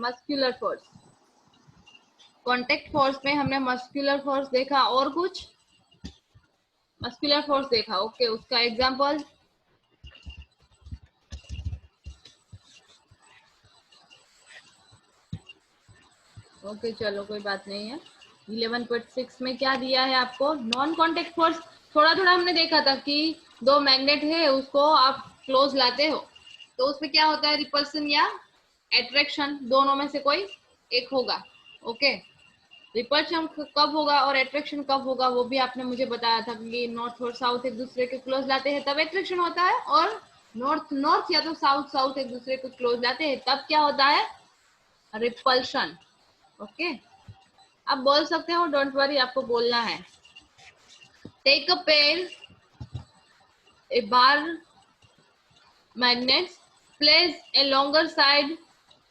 Muscular force, contact force में हमने muscular force देखा और कुछ मस्कुलर फोर्स देखा। ओके, उसका एग्जांपल ओके चलो कोई बात नहीं है। 11.6 में क्या दिया है आपको? Non contact force. थोड़ा थोड़ा हमने देखा था कि दो मैग्नेट है, उसको आप क्लोज लाते हो तो उसमें क्या होता है, रिपल्सन या अट्रैक्शन, दोनों में से कोई एक होगा। ओके, रिपल्शन कब होगा और अट्रैक्शन कब होगा वो भी आपने मुझे बताया था कि नॉर्थ और साउथ एक दूसरे के क्लोज लाते हैं तब अट्रैक्शन होता है, और नॉर्थ नॉर्थ या तो साउथ साउथ एक दूसरे को क्लोज लाते हैं तब क्या होता है, रिपल्शन। ओके, आप बोल सकते हो, डोंट वरी, आपको बोलना है। Take a pair a bar magnets, place a longer side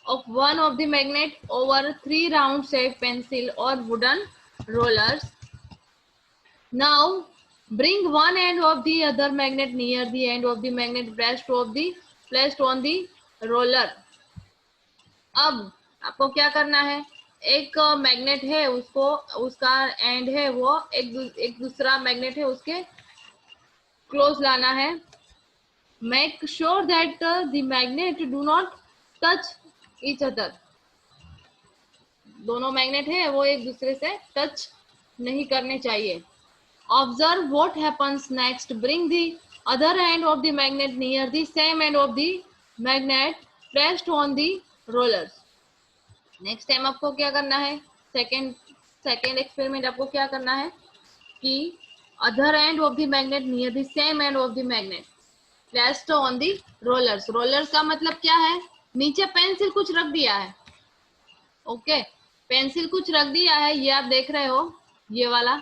of one of the magnet over 3 round shaped pencil or wooden rollers. Now bring one end of the other magnet near the end of the magnet placed on the roller. अब आपको क्या करना है, एक magnet है, उसको उसका and है वो एक दूसरा मैग्नेट है उसके क्लोज लाना है। Make sure that the magnet do not touch each other. दोनों मैग्नेट है वो एक दूसरे से टच नहीं करने चाहिए। Observe what happens next, bring the other and of the magnet near the same and of the magnet placed on the rollers. Next time आपको क्या करना है, सेकेंड एक्सपेरिमेंट आपको क्या करना है कि other and of the magnet near the same and of the magnet placed on the rollers. Rollers का मतलब क्या है, नीचे पेंसिल कुछ रख दिया है। ओके, पेंसिल कुछ रख दिया है, ये आप देख रहे हो, ये वाला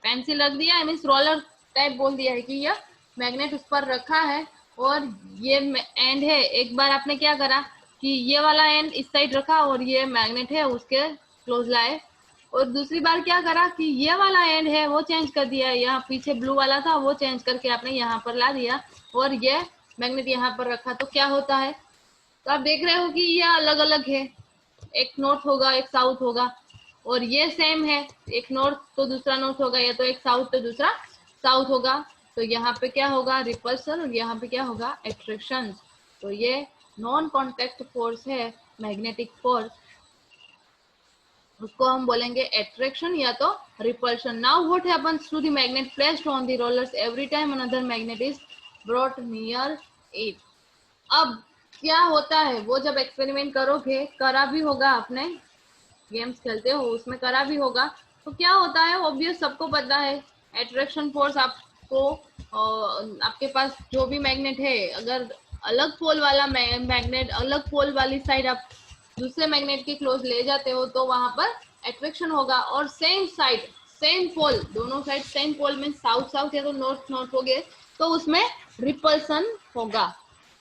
पेंसिल रख दिया है, मीन्स रोलर टाइप बोल दिया है कि ये मैग्नेट उस पर रखा है और ये एंड है। एक बार आपने क्या करा कि ये वाला एंड इस साइड रखा और ये मैग्नेट है उसके क्लोज लाए, और दूसरी बार क्या करा कि ये वाला एंड है वो चेंज कर दिया, यहाँ पीछे ब्लू वाला था वो चेंज करके आपने यहाँ पर ला दिया और ये मैग्नेट यहाँ पर रखा, तो क्या होता है, तो आप देख रहे हो कि ये अलग अलग है, एक नॉर्थ होगा एक साउथ होगा, और ये सेम है, एक नॉर्थ तो दूसरा नॉर्थ होगा, या तो एक साउथ तो दूसरा साउथ होगा। तो यहाँ पे क्या होगा, रिपल्सन, और यहाँ पे क्या होगा, अट्रैक्शन। तो ये नॉन कॉन्टेक्ट फोर्स है, मैग्नेटिक फोर्स, उसको हम बोलेंगे अट्रैक्शन या तो repulsion. Now what happens to the magnet placed on the rollers every time another magnet is brought near it. अब क्या होता है, वो जब एक्सपेरिमेंट करोगे, करा भी होगा आपने, गेम्स खेलते हो उसमें करा भी होगा, तो क्या होता है, ऑब्वियस सबको पता है, अट्रैक्शन फोर्स आपको आपके पास जो भी मैग्नेट है, अगर अलग पोल वाला मैग्नेट अलग पोल वाली साइड आप दूसरे मैग्नेट के क्लोज ले जाते हो तो वहां पर अट्रैक्शन होगा, और सेम साइड सेम पोल, दोनों साइड सेम पोल में साउथ साउथ या तो नॉर्थ नॉर्थ हो गए तो उसमें रिपल्सन होगा।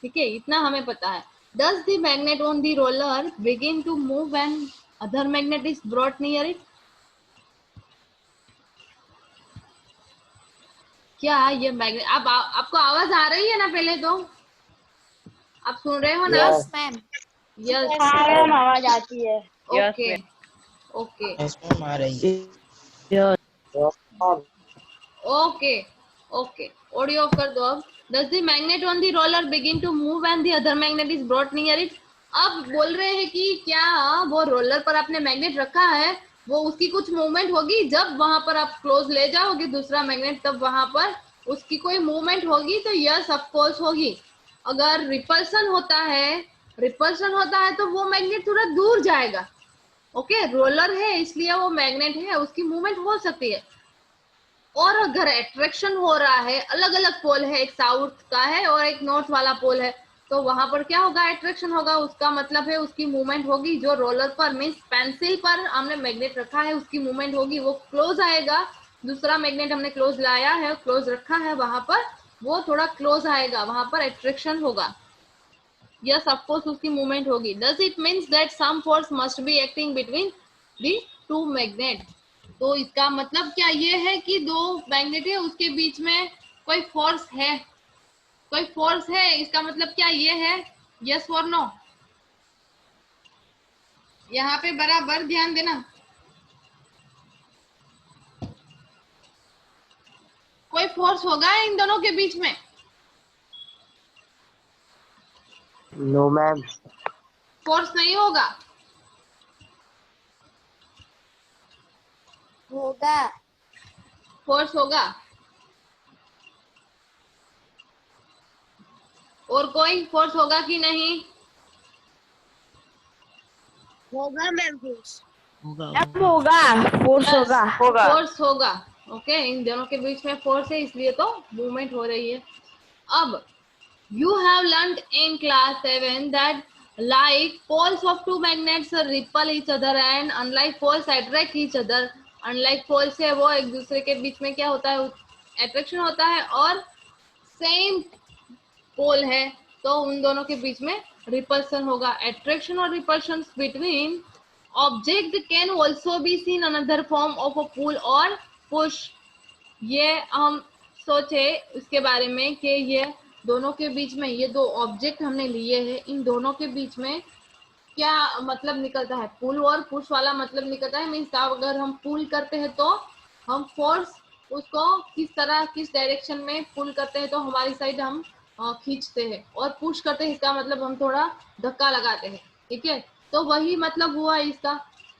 ठीक है, इतना हमें पता है। Does the magnet on the roller begin to move when other magnet is brought near it? क्या ये मैग्नेट, अब आपको आवाज आ रही है ना, पहले तो आप सुन रहे हो ना? Yes ma'am. यस मैम आवाज आती है। ओके ओके यस मैम आ रही है। ओके ओके, ऑडियो ऑफ कर दो अब। Does the magnet on the roller begin to move when the other magnet is brought near it? अब बोल रहे हैं कि क्या वो रोलर पर आपने मैग्नेट रखा है, वो उसकी कुछ मूवमेंट होगी जब वहां पर आप क्लोज ले जाओगे दूसरा मैग्नेट, तब वहां पर उसकी कोई मूवमेंट होगी? तो यस ऑफ कोर्स होगी। अगर रिपल्सन होता है तो वो मैग्नेट थोड़ा दूर जाएगा। ओके, रोलर है इसलिए वो मैग्नेट है, उसकी मूवमेंट हो सकती है। और अगर अट्रैक्शन हो रहा है, अलग अलग पोल है, एक साउथ का है और एक नॉर्थ वाला पोल है, तो वहां पर क्या होगा, अट्रैक्शन होगा, उसका मतलब है उसकी मूवमेंट होगी। जो रोलर पर मीन्स पेंसिल पर हमने मैग्नेट रखा है उसकी मूवमेंट होगी, वो क्लोज आएगा। दूसरा मैग्नेट हमने क्लोज लाया है, क्लोज रखा है, वहां पर वो थोड़ा क्लोज आएगा, वहां पर अट्रैक्शन होगा। यस ऑफ कोर्स उसकी मूवमेंट होगी। Does it means that some force must be acting between the two magnet? तो इसका मतलब क्या ये है कि दो मैग्नेट है उसके बीच में कोई फोर्स है, कोई फोर्स है, इसका मतलब क्या ये है? यस और नो? यहाँ पे बराबर ध्यान देना। कोई फोर्स होगा इन दोनों के बीच में? No ma'am. फोर्स नहीं होगा। होगा। फोर्स होगा। और कोई फोर्स होगा कि नहीं? होगा मैम फोर्स। होगा फोर्स होगा। फोर्स होगा। ओके, इन दोनों के बीच में फोर्स है, इसलिए तो मूवमेंट हो रही है। अब you have learned in class 7 that like poles of two magnets repel each other and unlike poles attract each other. unlike poles है वो एक दूसरे के बीच में क्या होता है, अट्रैक्शन होता है, और सेम पोल है तो उन दोनों के बीच में रिपल्सन होगा। अट्रैक्शन और repulsion between object can also be seen another form of a pull और पुश। ये हम सोचे उसके बारे में कि ये दोनों के बीच में, ये दो ऑब्जेक्ट हमने लिए हैं, इन दोनों के बीच में क्या मतलब निकलता है, पुल और पुश वाला मतलब निकलता है। मीन्स अगर हम पुल करते हैं तो हम फोर्स उसको किस तरह, किस डायरेक्शन में पुल करते हैं तो हमारी साइड हम खींचते हैं, और पुश करते हैं इसका मतलब हम थोड़ा धक्का लगाते हैं। ठीक है, तो वही मतलब हुआ इसका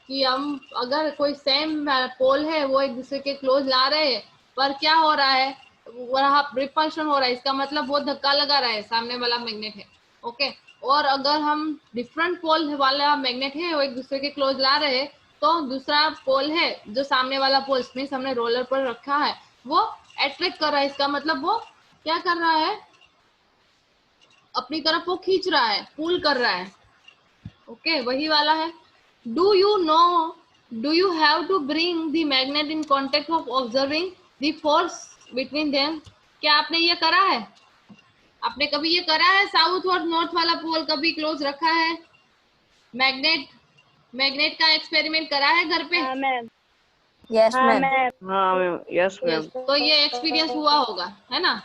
कि हम अगर कोई सेम पोल है वो एक दूसरे के क्लोज ला रहे हैं, पर क्या हो रहा है, वहाँ रिपल्शन हो रहा है, इसका मतलब वो धक्का लगा रहा है, सामने वाला मैग्नेट है। ओके, और अगर हम डिफरेंट पोल वाला मैग्नेट है वो एक दूसरे के क्लोज ला रहे हैं तो दूसरा पोल है जो सामने वाला पोल मीन्स हमने रोलर पर रखा है वो अट्रैक्ट कर रहा है, इसका मतलब वो क्या कर रहा है, अपनी तरफ वो खींच रहा है, पुल कर रहा है। ओके, वही वाला है। Do you have to bring the magnet in contact of observing the force between them. क्या आपने ये करा है? आपने कभी ये करा है, साउथ और नॉर्थ वाला पोल कभी क्लोज रखा है? मैग्नेट का एक्सपेरिमेंट करा है घर पे? हाँ मैम। यस हाँ मैम। मैम। हाँ मैम। Yes ma'am. तो ये एक्सपीरियंस हुआ होगा, है ना?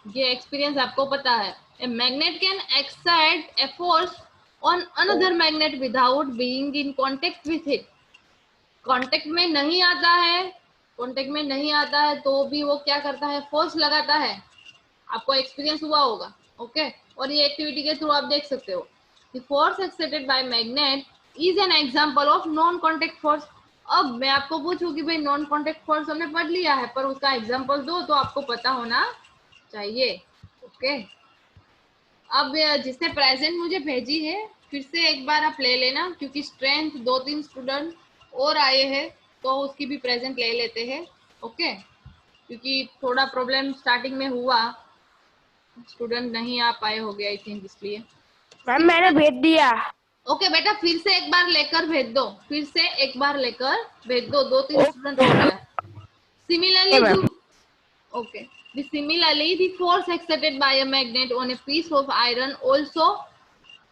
ये एक्सपीरियंस आपको पता है। A magnet can exert a force on another magnet without being in contact with it. Contact में नहीं आता है, कांटेक्ट में नहीं आता है तो भी वो क्या करता है, फोर्स लगाता है। आपको एक्सपीरियंस हुआ होगा। ओके, और ये एक्टिविटी के थ्रू आप देख सकते हो। The force exerted bye magnet is an example of non contact force. अब मैं आपको पूछूं कि भाई नॉन कांटेक्ट फोर्स हमने पढ़ लिया है, पर उसका एग्जांपल दो, तो आपको पता होना चाहिए। ओके, अब जिसने प्रेजेंट मुझे भेजी है फिर से एक बार आप ले लेना, क्योंकि स्ट्रेंथ 2-3 स्टूडेंट और आए हैं तो उसकी भी प्रेजेंट ले लेते हैं। ओके, क्योंकि थोड़ा प्रॉब्लम स्टार्टिंग में हुआ, स्टूडेंट नहीं आ पाए हो गया आई थिंक, इसलिए। मैम मैंने भेज दिया। ओके बेटा, फिर से एक बार लेकर भेज दो, फिर से एक बार लेकर भेज दो, 2-3 स्टूडेंट हो गया। Similarly okay, the force exerted by a magnet on a piece of iron also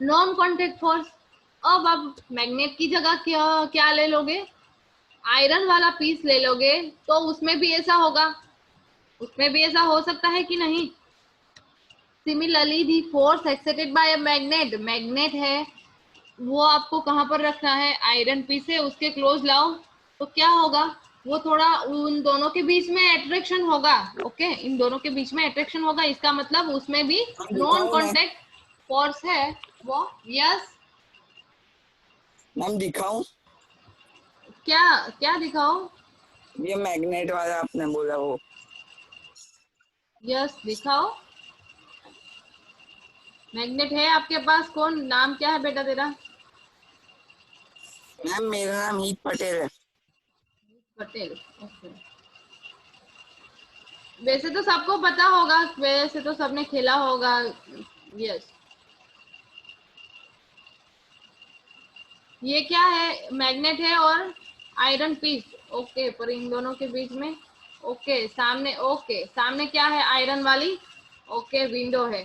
non contact force। अब आप मैग्नेट की जगह क्या क्या ले लोगे, आयरन वाला पीस ले लोगे, तो उसमें भी ऐसा होगा, उसमें भी ऐसा हो सकता है कि नहीं? Similarly the force exerted by a magnet, magnet है वो आपको कहाँ पर रखना है, आयरन पीस है उसके क्लोज लाओ, तो क्या होगा, वो थोड़ा उन दोनों के बीच में अट्रैक्शन होगा। ओके, इन दोनों के बीच में अट्रैक्शन होगा, इसका मतलब उसमें भी नॉन कांटेक्ट फोर्स है वो। यस मैम दिखाऊं? क्या क्या दिखाओ? ये मैग्नेट वाला आपने बोला वो। यस दिखाओ, मैग्नेट है आपके पास। कौन, नाम क्या है बेटा तेरा? मैम मेरा नाम हीत पटेल है। पटेल। ओके, वैसे तो सबको पता होगा, वैसे तो सबने खेला होगा। यस, ये क्या है, मैग्नेट है और आयरन पीस। ओके, पर इन दोनों के बीच में, ओके सामने, ओके सामने क्या है, आयरन वाली ओके विंडो है।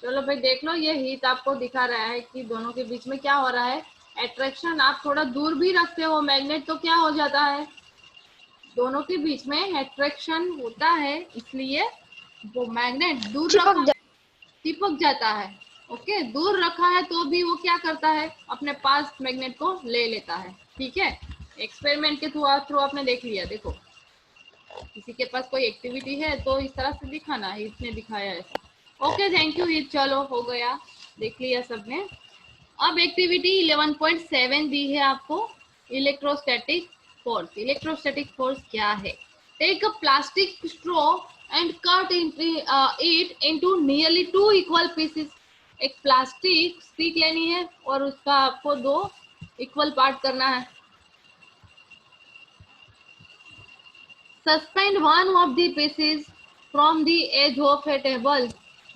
चलो भाई देख लो, ये हीट आपको दिखा रहा है कि दोनों के बीच में क्या हो रहा है, अट्रैक्शन। आप थोड़ा दूर भी रखते हो मैग्नेट तो क्या हो जाता है, दोनों के बीच में अट्रैक्शन होता है, इसलिए वो मैग्नेट दूर रखो चिपक जाता है। ओके, दूर रखा है तो भी वो क्या करता है, अपने पास मैग्नेट को ले लेता है। ठीक है, एक्सपेरिमेंट के थ्रू आपने देख लिया। देखो, किसी के पास कोई एक्टिविटी है तो इस तरह से दिखाना है, इसने दिखाया है। Okay, thank you. ये चलो हो गया, देख लिया सबने। अब एक्टिविटी 11.7 दी है आपको, इलेक्ट्रोस्टैटिक फोर्स। इलेक्ट्रोस्टैटिक फोर्स क्या है? Take a plastic straw and cut it into nearly 2 equal pieces. एक प्लास्टिक स्टिक लेनी है और उसका आपको 2 इक्वल पार्ट करना है। Suspend one of the pieces from the edge of a table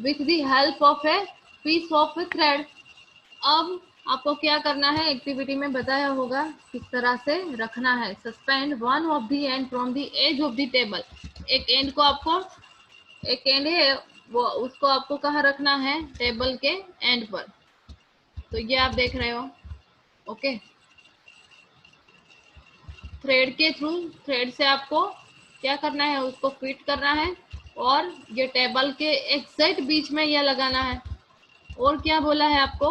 with the help of a piece of thread. अब आपको क्या करना है, एक्टिविटी में बताया होगा किस तरह से रखना है। Suspend one of the end from the edge of the table. एक एंड को आपको, एक एंड है वो, उसको आपको कहाँ रखना है, टेबल के एंड पर। तो ये आप देख रहे हो। ओके, थ्रेड के थ्रू, थ्रेड से आपको क्या करना है, उसको फिट करना है और ये टेबल के एग्जैक्ट बीच में ये लगाना है। और क्या बोला है आपको,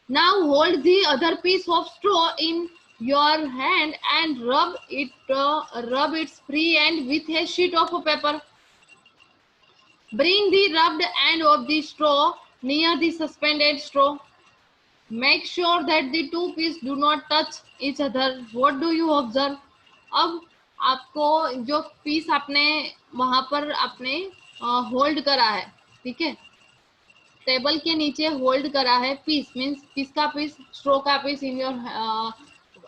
now hold the other piece of straw in your hand and rub its free end with a sheet of paper. Bring the rubbed end of the straw near the suspended straw. Make sure that the two piece do not touch each other. What do you observe? अब आपको जो piece आपने वहां पर आपने hold करा है, ठीक है, टेबल के नीचे होल्ड करा है पीस, मीन्स किसका पीस, स्ट्रो का पीस इन योर,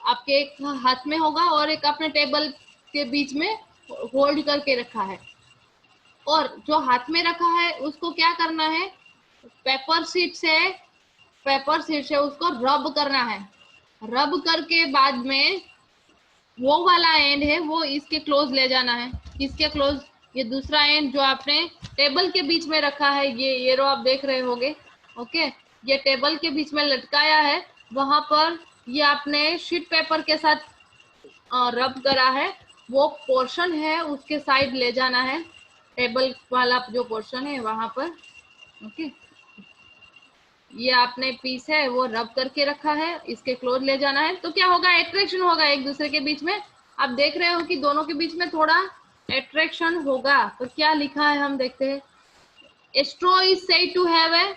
आपके एक हाथ में होगा और एक अपने टेबल के बीच में होल्ड करके रखा है। और जो हाथ में रखा है उसको क्या करना है, पेपर शीट से उसको रब करना है। रब करके बाद में वो वाला एंड है वो इसके क्लोज ले जाना है। किसके क्लोज? ये दूसरा एंड जो आपने टेबल के बीच में रखा है, ये रो आप देख रहे होगे। ओके, ये टेबल के बीच में लटकाया है, वहां पर ये आपने शीट पेपर के साथ रब करा है, वो पोर्शन है उसके साइड ले जाना है, टेबल वाला जो पोर्शन है वहां पर। ओके, ये आपने पीस है वो रब करके रखा है, इसके क्लोज ले जाना है। तो क्या होगा, एट्रैक्शन होगा एक दूसरे के बीच में। आप देख रहे हो कि दोनों के बीच में थोड़ा एट्रैक्शन होगा। तो क्या लिखा है हम देखते हैं, A straw is said to have a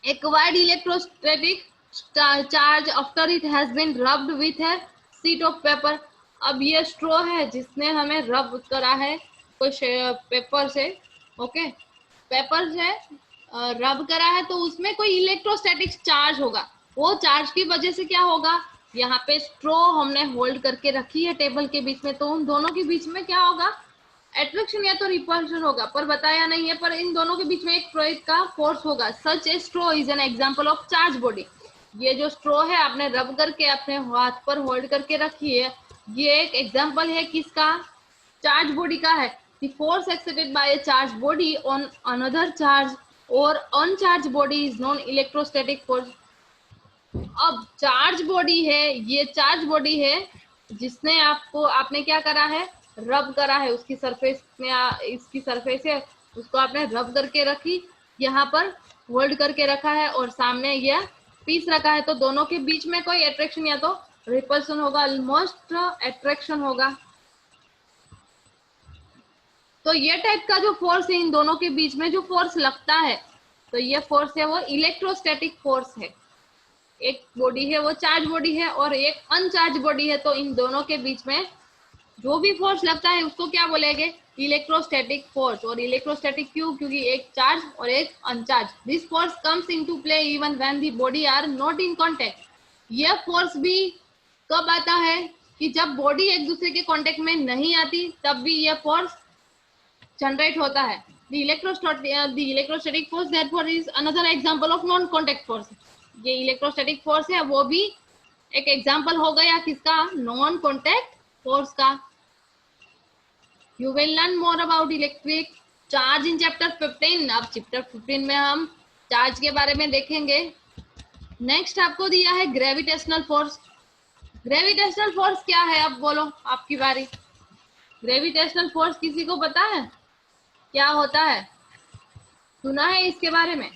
acquired electrostatic charge after it has been rubbed with a sheet of paper। अब ये स्ट्रॉ है जिसने हमें रब करा है कोई पेपर से। ओके, पेपर से रब करा है तो उसमें कोई इलेक्ट्रोस्टैटिक चार्ज होगा। वो चार्ज की वजह से क्या होगा, यहाँ पे स्ट्रॉ हमने होल्ड करके रखी है टेबल के बीच में, तो उन दोनों के बीच में क्या होगा, एट्रैक्शन या तो रिपल्शन होगा, पर बताया नहीं है, पर इन दोनों के बीच में एक प्रेरित का फोर्स होगा। Such a straw is an example of charge body. ये जो स्ट्रॉ है आपने रब करके अपने हाथ पर होल्ड करके रखी है, ये एक एग्जांपल है किसका, चार्ज बॉडी का है। The force exerted by a charge body on another charge और uncharge body is non electrostatic force. अब चार्ज बॉडी है, ये चार्ज बॉडी है जिसने आपने क्या करा है, रब करा है, उसकी सरफेस में इसकी सरफेस है उसको आपने रब करके रखी, यहाँ पर होल्ड करके रखा है और सामने यह पीस रखा है। तो दोनों के बीच में कोई एट्रैक्शन या तो रिपल्सन होगा, ऑलमोस्ट एट्रैक्शन होगा। तो ये टाइप का जो फोर्स है, इन दोनों के बीच में जो फोर्स लगता है, तो ये फोर्स है वो इलेक्ट्रोस्टैटिक फोर्स है। एक बॉडी है वो चार्ज बॉडी है और एक अनचार्ज बॉडी है, तो इन दोनों के बीच में जो भी फोर्स लगता है उसको क्या बोलेंगे, इलेक्ट्रोस्टैटिक फोर्स। और इलेक्ट्रोस्टैटिक क्यों, क्योंकि एक चार्ज और एक uncharge. This force comes into play even when the body are not in contact. यह फोर्स भी कब आता है, कि जब बॉडी एक दूसरे के कांटेक्ट में नहीं आती तब भी यह फोर्स जनरेट होता है। The electrostatic force therefore is another example of non-contact force। ये इलेक्ट्रोस्टैटिक फोर्स है वो भी एक एग्जाम्पल हो गया किसका, नॉन कॉन्टैक्ट फोर्स का। You will learn more about electric charge in chapter 15। अब चैप्टर 15 में हम चार्ज के बारे में देखेंगे। नेक्स्ट आपको दिया है ग्रेविटेशनल फोर्स। ग्रेविटेशनल फोर्स क्या है, अब बोलो आपकी बारी। ग्रेविटेशनल फोर्स किसी को पता है क्या होता है, सुना है इसके बारे में?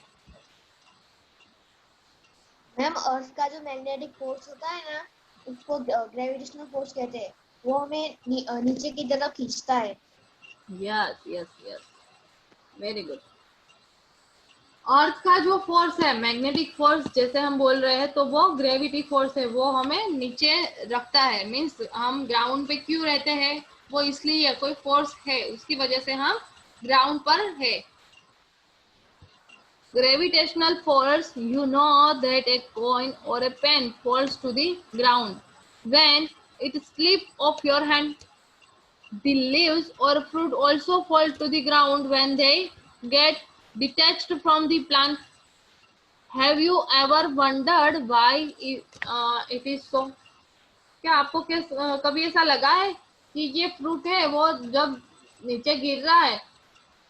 मैम अर्थ का जो मैग्नेटिक फोर्स होता है ना, उसको ग्रेविटेशनल फोर्स कहते हैं। वो हमें नीचे की तरफ खींचता है। Yes yes yes, very good. Earth का जो फोर्स है मैग्नेटिक फोर्स, जैसे हम बोल रहे हैं, तो वो ग्रेविटी फोर्स है, वो हमें नीचे रखता है। मीन्स हम ग्राउंड पे क्यों रहते हैं, वो इसलिए कोई फोर्स है, उसकी वजह से हम ग्राउंड पर है। Gravitational force, you know that a coin or a pen falls to the ground. When it slips off your hand, the leaves or fruit also fall to the ground when they get detached from the plant. Have you ever wondered why it is so? क्या आपको कभी ऐसा लगा है कि ये fruit है, वो जब नीचे गिर रहा है,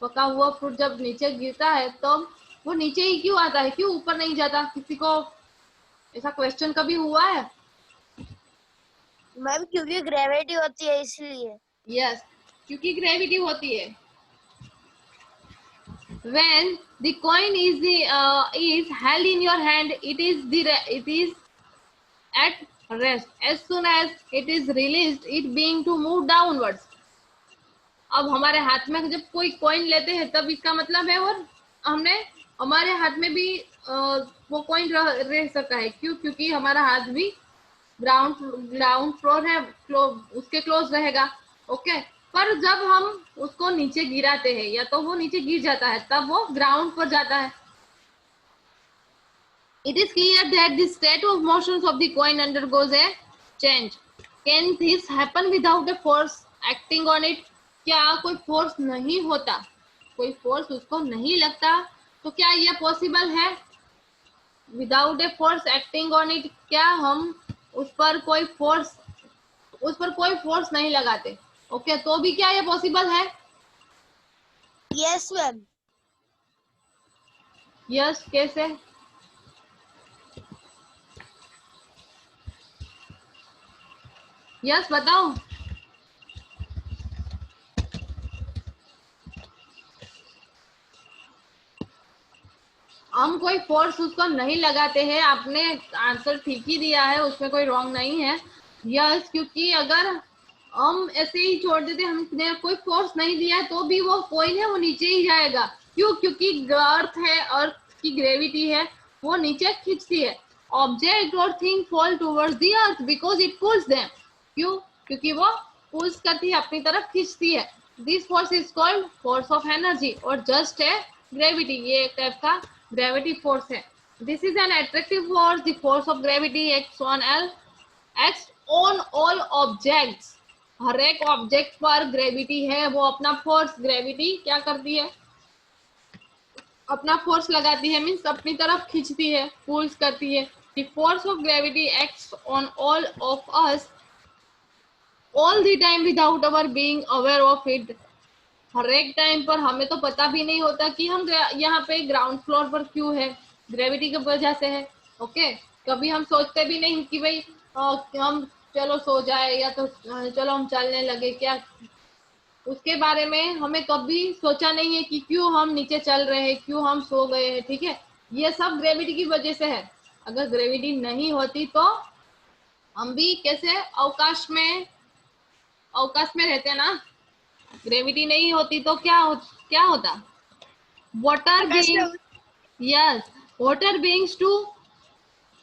पका हुआ फ्रूट जब नीचे गिरता है तो वो नीचे ही क्यों आता है, क्यों ऊपर नहीं जाता? किसी को ऐसा क्वेश्चन कभी हुआ है? मैम क्योंकि ग्रेविटी होती है इसलिए। यस, क्योंकि ग्रेविटी होती है। When the coin is held in your hand, it is at rest. As soon as it is released, it being to move downwards. अब हमारे हाथ में जब कोई कॉइन लेते हैं तब इसका मतलब है, और हमने हमारे हाथ में भी वो कॉइन रह सकता है। क्यों? क्योंकि हमारा हाथ भी ग्राउंड फ्लोर है, उसके क्लोज रहेगा। ओके, पर जब हम उसको नीचे गिराते हैं या तो वो नीचे गिर जाता है, तब वो ग्राउंड पर जाता है। It is clear that the state of motions of the coin undergoes a change. Can this happen without a force acting on it? क्या कोई फोर्स नहीं होता, कोई फोर्स उसको नहीं लगता, तो क्या ये पॉसिबल है? Without a force acting on it, क्या हम उस पर कोई फोर्स नहीं लगाते, ओके, तो भी क्या ये पॉसिबल है? Yes ma'am. यस, कैसे? यस बताओ। हम कोई फोर्स उसको नहीं लगाते हैं। आपने आंसर ठीक ही दिया है, उसमें कोई रॉन्ग नहीं है। यस, क्योंकि अगर हम ऐसे ही छोड़ देते, हमने कोई फोर्स नहीं दिया है, तो भी वो कॉइन है वो नीचे ही जाएगा। क्यों? क्योंकि अर्थ है, अर्थ की ग्रेविटी है, वो नीचे खींचती है। ऑब्जेक्ट और thing fall towards the earth because it pools them. क्यों? क्योंकि वो पुल्स करती है, अपनी तरफ खींचती है। This force is called force of energy, और जस्ट है ग्रेविटी, ये एक टाइप का ग्रेविटी फोर्स है। This is an attractive force. The force of gravity acts on all objects. हर एक ऑब्जेक्ट पर ग्रेविटी है, वो अपना फोर्स, ग्रेविटी क्या करती है, अपना फोर्स लगाती है, मीन्स अपनी तरफ खींचती है, पुल्स करती है। The force of gravity acts on all of us all the time without our being aware of it. हर एक टाइम पर हमें तो पता भी नहीं होता कि हम यहाँ पे ग्राउंड फ्लोर पर क्यों है, ग्रेविटी की वजह से है। ओके, कभी हम सोचते भी नहीं कि भाई हम चलो सो जाए, या तो चलो हम चलने लगे, क्या उसके बारे में हमें कभी सोचा नहीं है कि क्यों हम नीचे चल रहे हैं, क्यों हम सो गए हैं। ठीक है, ये सब ग्रेविटी की वजह से है। अगर ग्रेविटी नहीं होती तो हम भी कैसे अवकाश में रहते हैं ना। ग्रेविटी नहीं होती तो क्या होता? Water being, yes, water beings to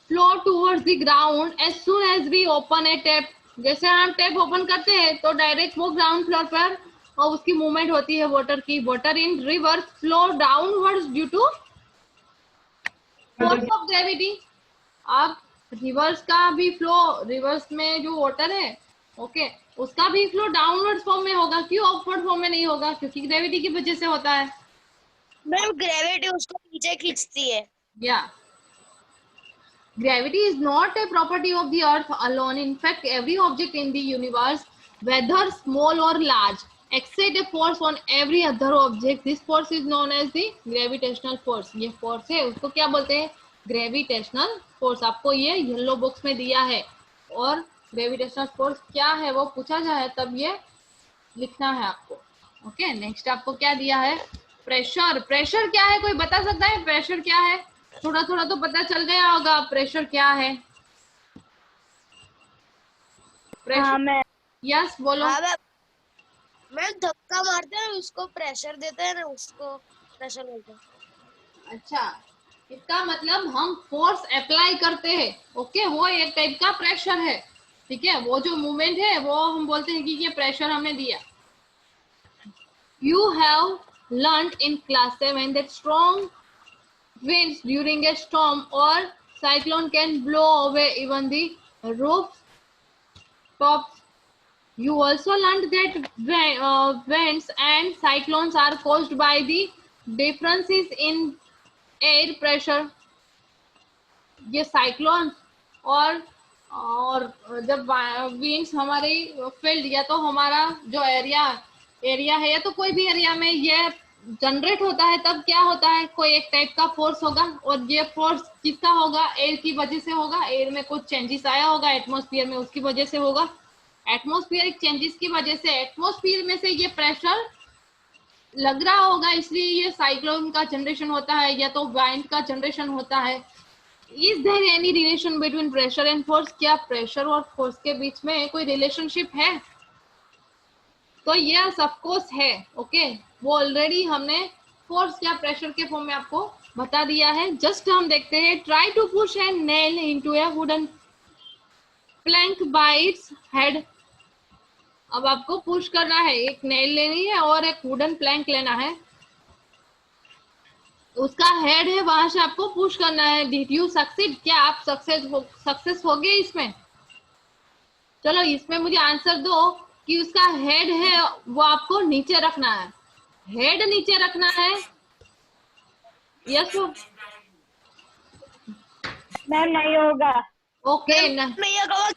flow towards the ground as soon as we open a tap. जैसे हम टैप ओपन करते हैं तो डायरेक्ट वो ग्राउंड फ्लोर पर और उसकी मूवमेंट होती है वाटर की। Water in rivers flow downwards due to force of gravity. अब रिवर्स का भी फ्लो, रिवर्स में जो वाटर है, ओके, उसका भी फ्लो डाउनवर्ड फॉर्म में होगा। क्यों अपवर्ड फॉर्म में नहीं होगा? क्योंकि ग्रेविटी की वजह से होता है। मैम ग्रेविटी उसको नीचे खींचती है। या gravity is not a property of the earth alone. In fact, every object in the universe, whether small or large, exerts a force on every other object. This force is known as the gravitational force. ये force है, उसको क्या बोलते हैं? Gravitational force। आपको ये yellow box में दिया है, और ग्रेविटेशनल फोर्स क्या है वो पूछा जाए तब ये लिखना है आपको। ओके, नेक्स्ट आपको क्या दिया है? प्रेशर। प्रेशर क्या है, कोई बता सकता है प्रेशर क्या है? थोड़ा थोड़ा तो पता चल गया होगा प्रेशर क्या है। हाँ प्रेशर, मैम। यस बोलो। हाँ मैम, धक्का मारते हैं उसको प्रेशर देते हैं ना, उसको प्रेशर बोलते हैं। अच्छा, इसका मतलब हम फोर्स अप्लाई करते हैं, ओके, वो एक टाइप का प्रेशर है, ठीक है। वो जो मूवमेंट है वो हम बोलते हैं कि ये प्रेशर हमें दिया। You have learn in class 7 that strong winds during a storm or cyclone can blow away even the roof tops. You also learned that winds and cyclones are caused by the differences in air pressure. ये cyclone और जब winds हमारी field या तो हमारा जो area है या तो कोई भी एरिया में ये जनरेट होता है, तब क्या होता है, कोई एक टाइप का फोर्स होगा, और ये फोर्स किसका होगा, एयर की वजह से होगा। एयर में कुछ चेंजेस आया होगा एटमॉस्फेयर में, उसकी वजह से होगा। एटमॉस्फेरिक चेंजेस की वजह से एटमॉस्फेयर में से ये प्रेशर लग रहा होगा, इसलिए ये साइक्लोन का जनरेशन होता है या तो वाइंड का जनरेशन होता है। Is there any relation between pressure and force? क्या प्रेशर और फोर्स के बीच में कोई रिलेशनशिप है? तो यस ऑफ कोर्स है, ओके। वो ऑलरेडी हमने फोर्स या प्रेशर के फॉर्म में आपको बता दिया है। जस्ट हम देखते हैं, try to push a nail into a wooden plank by its head. अब आपको पुश करना है, एक नेल लेनी है और एक वुडन प्लैंक लेना है, उसका हेड है, वहां से आपको पुश करना है। Did you succeed? क्या आप सक्सेस हो गए इसमें? चलो इसमें मुझे आंसर दो कि उसका हेड है वो आपको नीचे रखना है, हेड नीचे रखना है। यस मैम नहीं होगा। ओके ना, नहीं होगा।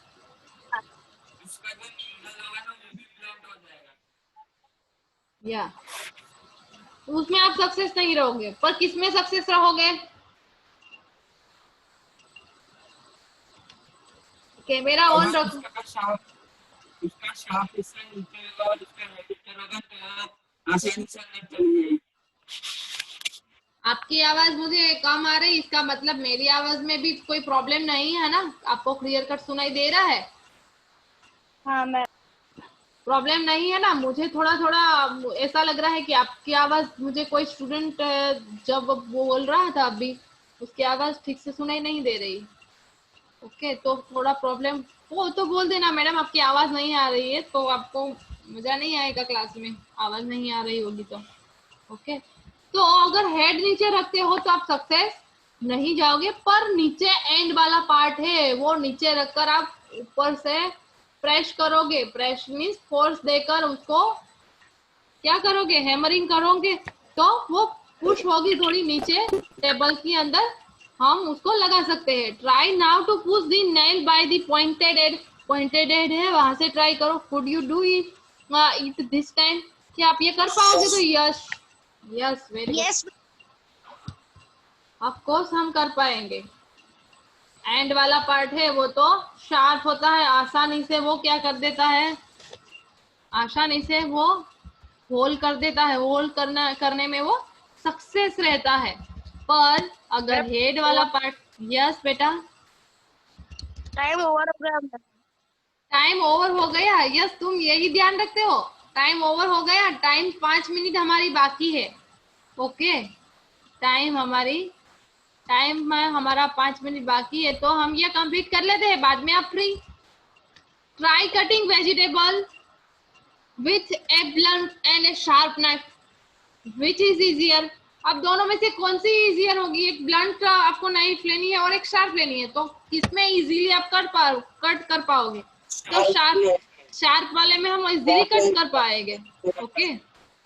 या उसमें आप सक्सेस नहीं रहोगे, पर किसमें सक्सेस रहोगे? कैमरा ऑन रखो। उसका शाफ्ट इससे नीचे होगा और इसका हेड ऊपर होगा, तो आसानी से अंदर चली जाएगी। आपकी आवाज मुझे कम आ रही, इसका मतलब मेरी आवाज में भी कोई प्रॉब्लम नहीं है ना? आपको क्लियर कट सुनाई दे रहा है? हाँ मैम। प्रॉब्लम नहीं है ना? मुझे थोड़ा थोड़ा ऐसा लग रहा है कि आपकी आवाज, मुझे कोई स्टूडेंट जब वो बोल रहा था अभी, उसकी आवाज ठीक से सुनाई नहीं दे रही। ओके, तो थोड़ा प्रॉब्लम वो तो बोल देना मैडम आपकी आवाज नहीं आ रही है, तो आपको मजा नहीं आएगा क्लास में, आवाज नहीं आ रही होगी तो। ओके, तो अगर हेड नीचे रखते हो तो आप सक्सेस नहीं जाओगे, पर नीचे एंड वाला पार्ट है वो नीचे रखकर आप ऊपर से प्रेस करोगे। प्रेस मीन्स फोर्स देकर उसको क्या करोगे, हैमरिंग करोगे, तो वो पुश होगी थोड़ी नीचे टेबल के अंदर, हम उसको लगा सकते हैं। Try now to push the nail by the pointed edge. Pointed edge है, वहां से ट्राई करो। Could you do it this time? क्या आप ये कर पाओगे? तो yes yes, very yes of course हम कर पाएंगे। एंड वाला पार्ट है वो तो शार्प होता है, आसानी से वो क्या कर देता है, आसानी से वो होल कर देता है, होल करने में वो सक्सेस रहता है। पर अगर हेड वाला पार्ट, यस बेटा, टाइम ओवर हो गया। टाइम ओवर हो गया, यस तुम यही ध्यान रखते हो, टाइम ओवर हो गया। टाइम 5 मिनट हमारी बाकी है, ओके। टाइम में हमारा 5 मिनट बाकी है, तो हम ये कंप्लीट कर लेते हैं, बाद में आप free. Try cutting vegetable with A blunt and A sharp knife, which is easier? अब दोनों में से कौन सी इजियर होगी? एक ब्लंट आपको नाइफ लेनी है और एक शार्प लेनी है, तो किसमें इजीली आप कट कर पाओगे? तो शार्प वाले में हम इजीली कट कर पाएंगे, okay,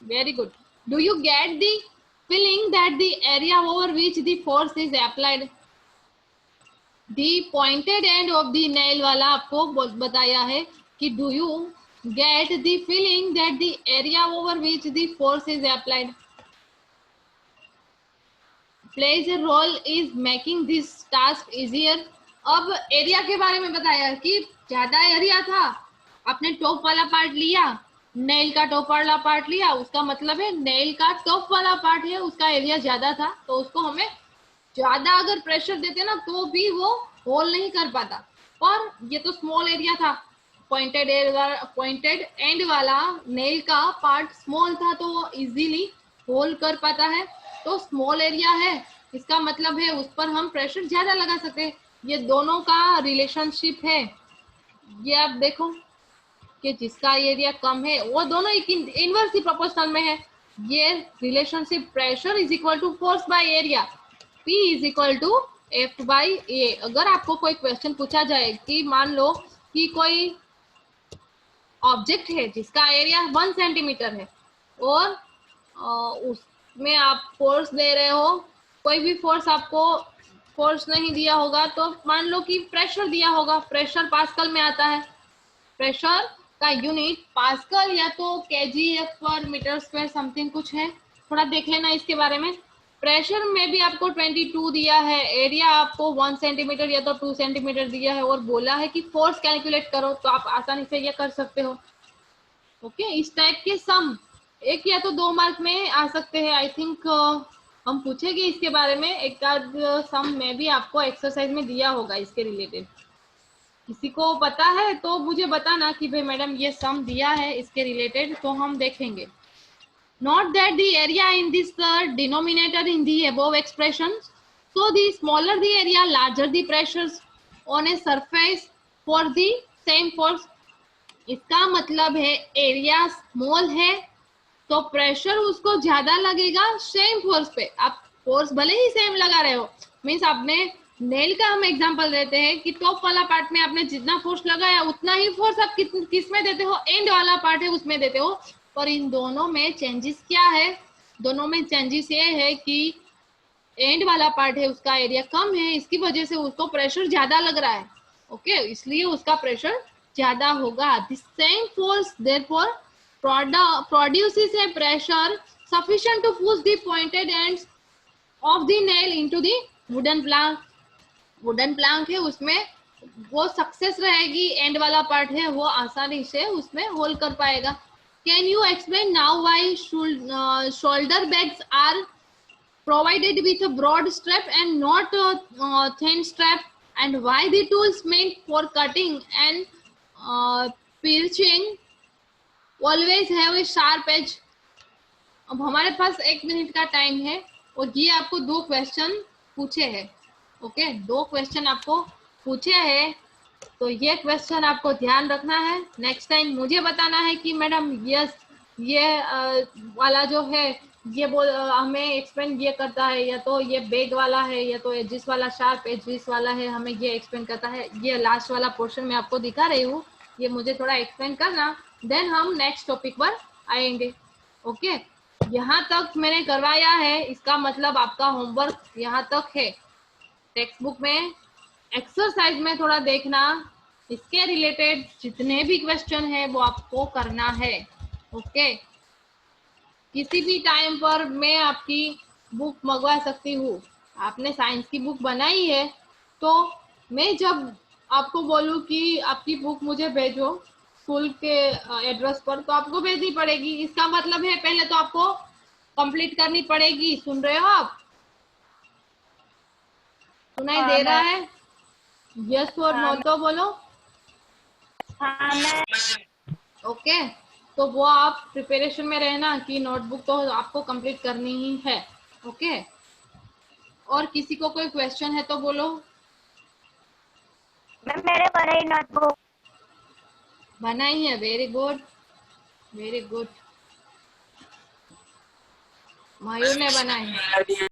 very good. Do you get the feeling that the area over which the force is applied? The pointed end of the nail वाला आपको बताया है कि do you get the feeling that the area over which the force is applied plays a role is making this task easier? अब area के बारे में बताया कि ज्यादा एरिया था, आपने टॉप वाला पार्ट लिया, नेल का टॉप वाला पार्ट लिया, उसका मतलब है नेल का टॉप वाला पार्ट है उसका एरिया ज्यादा था, तो उसको हमें ज्यादा अगर प्रेशर देते ना तो भी वो होल नहीं कर पाता। और ये तो स्मॉल एरिया था, पॉइंटेड एंड वाला नेल का पार्ट स्मॉल था तो वो इजीली होल कर पाता है। तो स्मॉल एरिया है, इसका मतलब है उस पर हम प्रेशर ज्यादा लगा सकते हैं। ये दोनों का रिलेशनशिप है। ये आप देखो कि जिसका एरिया कम है वो दोनों एक इनवर्सली प्रोपोर्शनल में है। ये relationship pressure is equal to force by area, P is equal to F by A. अगर आपको कोई क्वेश्चन पूछा जाए कि मान लो कि कोई ऑब्जेक्ट है जिसका एरिया 1 सेंटीमीटर है और उसमें आप फोर्स दे रहे हो, कोई भी फोर्स आपको फोर्स नहीं दिया होगा तो मान लो कि प्रेशर दिया होगा। प्रेशर पास्कल में आता है, प्रेशर का यूनिट पास्कल या तो केजीएफ पर मीटर स्क्वायर समथिंग कुछ है, थोड़ा देख लेना इसके बारे में। प्रेशर में भी आपको 22 दिया है, एरिया आपको 1 सेंटीमीटर या तो 2 सेंटीमीटर दिया है और बोला है कि फोर्स कैलकुलेट करो, तो आप आसानी से ये कर सकते हो। ओके, इस टाइप के सम 1 या तो 2 मार्क में आ सकते हैं। आई थिंक हम पूछेंगे इसके बारे में, एक आध सम में भी आपको एक्सरसाइज में दिया होगा इसके रिलेटेड। किसी को पता है तो मुझे बताना कि भाई मैडम ये सम दिया है इसके रिलेटेड, तो हम देखेंगे। Note that the area in this denominator in the above expression, so the smaller the area, larger the pressures on a surface for the same force. इसका मतलब है एरिया स्मॉल है तो प्रेशर उसको ज्यादा लगेगा सेम फोर्स पे। आप फोर्स भले ही सेम लगा रहे हो, मीन्स आपने नेल का हम एग्जांपल देते हैं कि टॉप वाला पार्ट में आपने जितना फोर्स लगाया उतना ही फोर्स आप किस में देते हो, एंड वाला पार्ट है उसमें देते हो। पर इन दोनों में चेंजेस क्या है? दोनों में चेंजेस ये है कि एंड वाला पार्ट है उसका एरिया कम है, इसकी वजह से उसको प्रेशर ज्यादा लग रहा है। ओके, इसलिए उसका प्रेशर ज्यादा होगा। The same force therefore produces a pressure sufficient to push the pointed ends of the nail into the wooden plank. Wooden plank है उसमें वो सक्सेस रहेगी, एंड वाला पार्ट है वो आसानी से उसमें होल्ड कर पाएगा। Can you explain now why shoulder bags are provided with a broad strap and not a thin strap, and why the tools meant for cutting and piercing always have a sharp edge? अब हमारे पास 1 minute का time है और ये आपको 2 question पूछे हैं। Okay, 2 question आपको पूछे हैं, तो ये क्वेश्चन आपको ध्यान रखना है। नेक्स्ट टाइम मुझे बताना है कि मैडम यस ये वाला जो है ये हमें एक्सप्लेन ये करता है, या तो ये बेग वाला है, या तो एजिस वाला शार्प एजिस वाला है, हमें ये एक्सप्लेन करता है। ये लास्ट वाला पोर्शन मैं आपको दिखा रही हूँ, ये मुझे थोड़ा एक्सप्लेन करना, देन हम नेक्स्ट टॉपिक पर आएंगे। ओके, यहाँ तक मैंने करवाया है, इसका मतलब आपका होमवर्क यहाँ तक है। टेक्स्ट बुक में एक्सरसाइज में थोड़ा देखना, इसके रिलेटेड जितने भी क्वेश्चन है वो आपको करना है। ओके, किसी भी टाइम पर मैं आपकी बुक मंगवा सकती हूँ। आपने साइंस की बुक बनाई है तो मैं जब आपको बोलूँ कि आपकी बुक मुझे भेजो स्कूल के एड्रेस पर, तो आपको भेजनी पड़ेगी। इसका मतलब है पहले तो आपको कंप्लीट करनी पड़ेगी। सुन रहे हो आप? सुनाई दे रहा है? यस और नो तो बोलो। हाँ मैम। ओके, तो वो आप प्रिपरेशन में रहना कि नोटबुक तो आपको कंप्लीट करनी ही है। ओके, और किसी को कोई क्वेश्चन है तो बोलो। मैम मेरे बनाई नोटबुक बनाई है, वेरी गुड वेरी गुड। मयूर ने बनाई है।